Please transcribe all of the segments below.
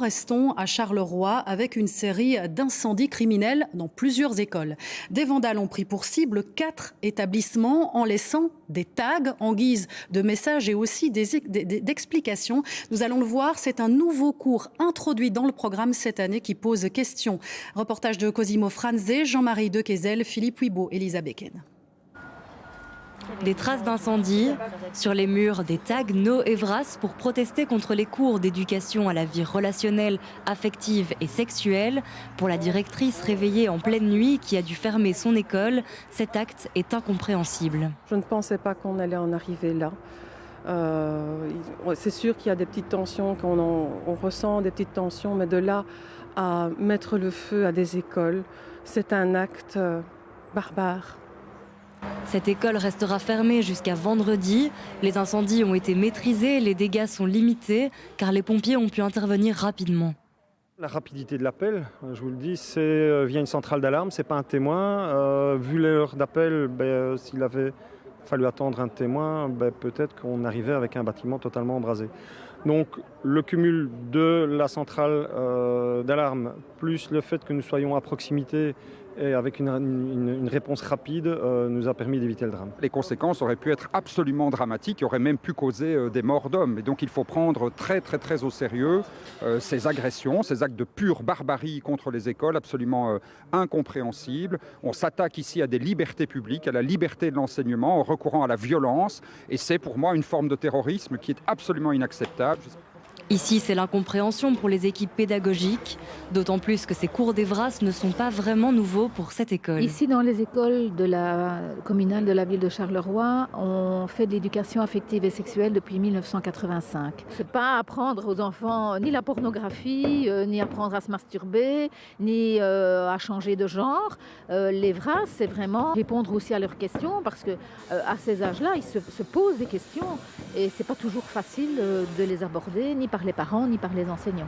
Restons à Charleroi avec une série d'incendies criminels dans plusieurs écoles. Des vandales ont pris pour cible 4 établissements en laissant des tags en guise de messages et aussi d'explications. Nous allons le voir, c'est un nouveau cours introduit dans le programme cette année qui pose question. Reportage de Cosimo Franze, Jean-Marie Dequezel, Philippe Huibaud, Elisa Becken. Des traces d'incendie, sur les murs des tags No Evras pour protester contre les cours d'éducation à la vie relationnelle, affective et sexuelle. Pour la directrice réveillée en pleine nuit qui a dû fermer son école, cet acte est incompréhensible. Je ne pensais pas qu'on allait en arriver là. C'est sûr qu'il y a des petites tensions, on ressent des petites tensions, mais de là à mettre le feu à des écoles, c'est un acte barbare. Cette école restera fermée jusqu'à vendredi. Les incendies ont été maîtrisés, les dégâts sont limités car les pompiers ont pu intervenir rapidement. La rapidité de l'appel, je vous le dis, c'est via une centrale d'alarme, c'est pas un témoin. Vu l'heure d'appel, s'il avait fallu attendre un témoin, peut-être qu'on arrivait avec un bâtiment totalement embrasé. Donc le cumul de la centrale d'alarme plus le fait que nous soyons à proximité et avec une réponse rapide nous a permis d'éviter le drame. Les conséquences auraient pu être absolument dramatiques, auraient même pu causer des morts d'hommes. Et donc il faut prendre très au sérieux ces agressions, ces actes de pure barbarie contre les écoles, absolument incompréhensibles. On s'attaque ici à des libertés publiques, à la liberté de l'enseignement, en recourant à la violence. Et c'est pour moi une forme de terrorisme qui est absolument inacceptable. Ici, c'est l'incompréhension pour les équipes pédagogiques, d'autant plus que ces cours d'Evras ne sont pas vraiment nouveaux pour cette école. Ici, dans les écoles de la communale de la ville de Charleroi, on fait de l'éducation affective et sexuelle depuis 1985. C'est pas apprendre aux enfants ni la pornographie, ni apprendre à se masturber, ni à changer de genre. L'Evras, c'est vraiment répondre aussi à leurs questions, parce que à ces âges-là, ils se posent des questions et c'est pas toujours facile de les aborder, ni par les parents, ni par les enseignants.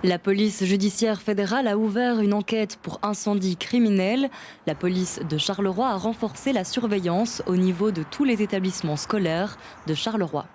La police judiciaire fédérale a ouvert une enquête pour incendie criminel. La police de Charleroi a renforcé la surveillance au niveau de tous les établissements scolaires de Charleroi.